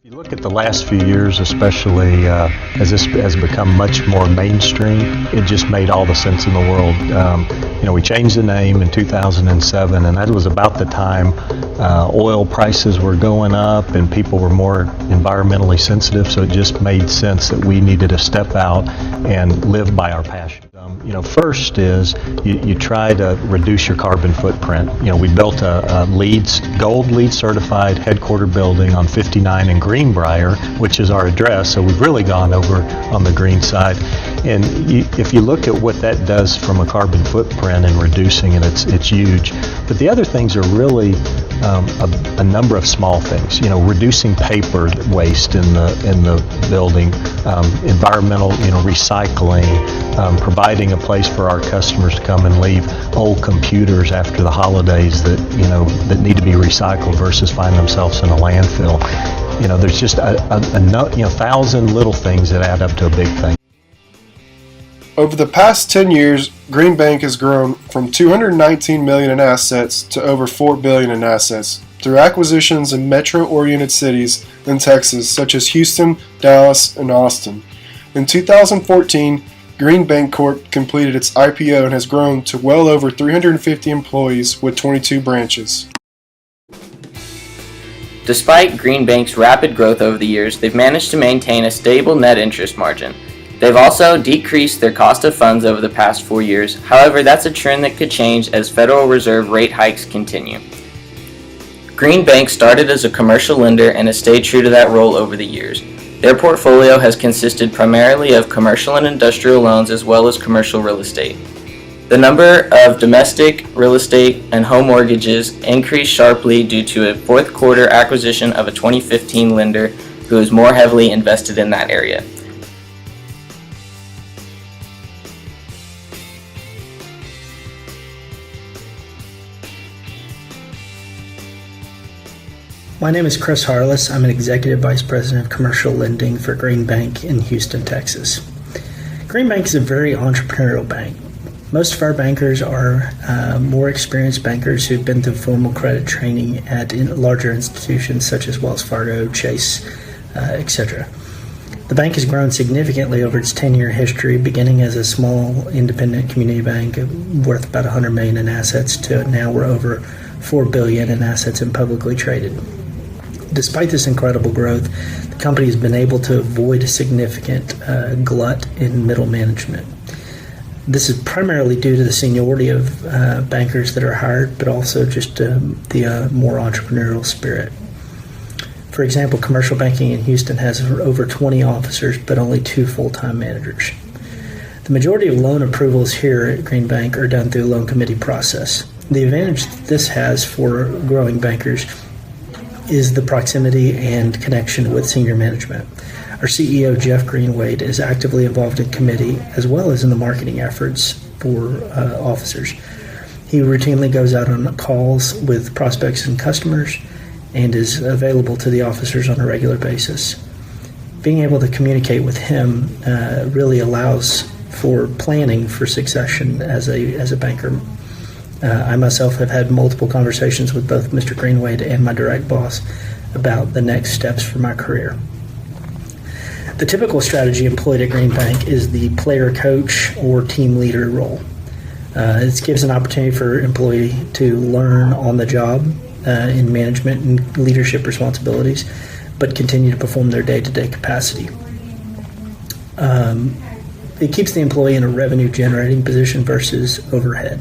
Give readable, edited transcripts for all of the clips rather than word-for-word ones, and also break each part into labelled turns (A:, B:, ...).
A: You look at the last few years, especially as this has become much more mainstream, it just made all the sense in the world. We changed the name in 2007, and that was about the time oil prices were going up and people were more environmentally sensitive, so it just made sense that we needed to step out and live by our passion. First is you try to reduce your carbon footprint. We built a gold LEED certified headquarter building on 59 in Greenbrier, which is our address, so we've really gone over on the green side. And if you look at what that does from a carbon footprint and reducing it, it's huge. But the other things are really a number of small things. Reducing paper waste in the building, environmental, recycling, providing a place for our customers to come and leave old computers after the holidays that need to be recycled versus find themselves in a landfill. There's just a 1,000 little things that add up to a big thing.
B: Over the past 10 years, Green Bank has grown from $219 million in assets to over $4 billion in assets through acquisitions in metro-oriented cities in Texas such as Houston, Dallas, and Austin. In 2014, Green Bank Corp completed its IPO and has grown to well over 350 employees with 22 branches.
C: Despite Green Bank's rapid growth over the years, they've managed to maintain a stable net interest margin. They've also decreased their cost of funds over the past 4 years. However, that's a trend that could change as Federal Reserve rate hikes continue. Green Bank started as a commercial lender and has stayed true to that role over the years. Their portfolio has consisted primarily of commercial and industrial loans as well as commercial real estate. The number of domestic real estate and home mortgages increased sharply due to a fourth quarter acquisition of a 2015 lender who is more heavily invested in that area.
D: My name is Chris Harless. I'm an Executive Vice President of Commercial Lending for Green Bank in Houston, Texas. Green Bank is a very entrepreneurial bank. Most of our bankers are more experienced bankers who've been through formal credit training at larger institutions such as Wells Fargo, Chase, etc. The bank has grown significantly over its 10-year history, beginning as a small independent community bank worth about $100 million in assets to now we're over $4 billion in assets and publicly traded. Despite this incredible growth, the company has been able to avoid a significant glut in middle management. This is primarily due to the seniority of bankers that are hired, but also just the more entrepreneurial spirit. For example, commercial banking in Houston has over 20 officers, but only 2 full-time managers. The majority of loan approvals here at Green Bank are done through a loan committee process. The advantage this has for growing bankers is the proximity and connection with senior management. Our CEO, Jeff Greenwade, is actively involved in committee as well as in the marketing efforts for officers. He routinely goes out on calls with prospects and customers and is available to the officers on a regular basis. Being able to communicate with him really allows for planning for succession as a banker. I myself have had multiple conversations with both Mr. Greenwade and my direct boss about the next steps for my career. The typical strategy employed at Green Bank is the player coach or team leader role. This gives an opportunity for an employee to learn on the job in management and leadership responsibilities, but continue to perform their day-to-day capacity. It keeps the employee in a revenue-generating position versus overhead,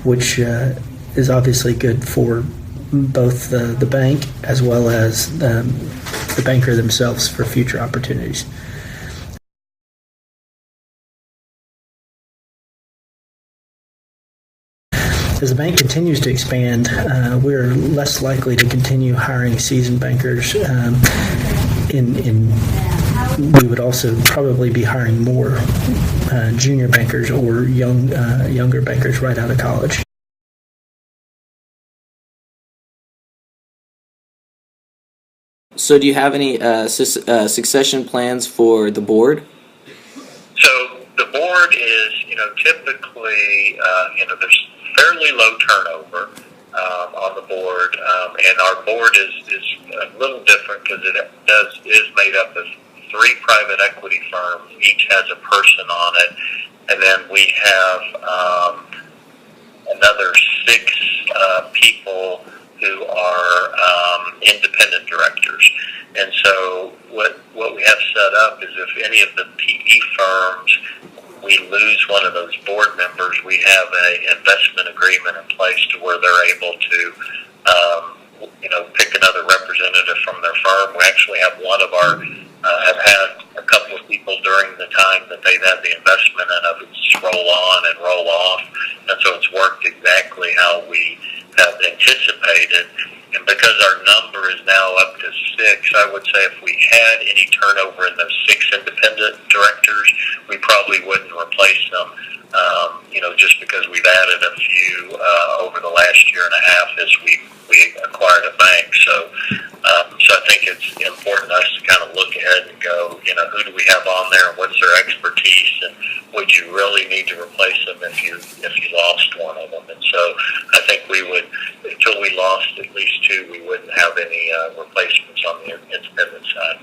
D: which is obviously good for both the bank as well as the banker themselves for future opportunities. As the bank continues to expand, we're less likely to continue hiring seasoned bankers. We would also probably be hiring more junior bankers or younger bankers right out of college.
C: So do you have any succession plans for the board?
E: So the board is, typically, there's fairly low turnover on the board, and our board is a little different because it is made up of 3 private equity firms. Each has a person on it, and then we have another 6 people who are independent directors. And so what we have set up is if any of the PE firms, we lose one of those board members, we have an investment agreement in place to where they're able to pick another representative from their firm. We actually have one of our have had a couple of people during the time that they've had the investment in of it just roll on and roll off, and so it's worked exactly how we have anticipated. And because our number is now up to 6, I would say if we had any turnover in those 6 independent directors, we probably wouldn't replace them. Just because we've added a few over the last year and a half as we acquired a bank. So I think it's important to us to kind of look ahead and go, who do we have on there and what's their expertise, and would you really need to replace them if you lost one of them? And so I think we would, until we lost at least 2, we wouldn't have any replacements on the independent side.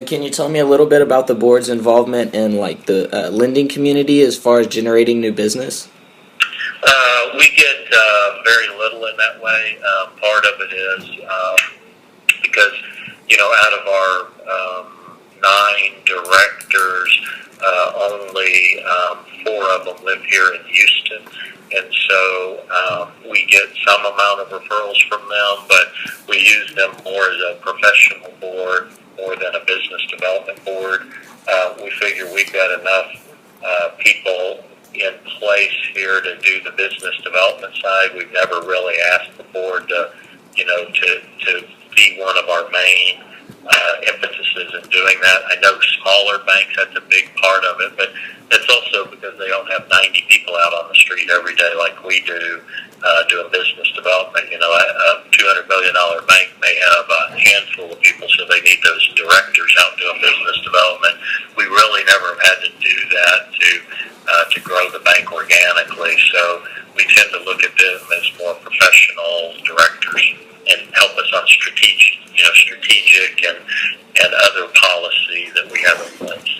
C: Can you tell me a little bit about the board's involvement in the lending community as far as generating new business?
E: We get very little in that way. Part of it is because, out of our 9 directors, only 4 of them live here in Houston. And so we get some amount of referrals from them, but we use them more as a professional board more than a business development board. We figure we've got enough people in place here to do the business development side. We've never really asked the board to be one of our main emphases in doing that. I know smaller banks, that's a big part of it, but it's also because they don't have 90 people out on the street every day like we do doing business development. A $200 million bank may have a handful of people, so they need those directors out doing business development. We really never had to do that to grow the bank organically, so we tend to look at them as more professional directors and help us on strategic and other policy that we have in place.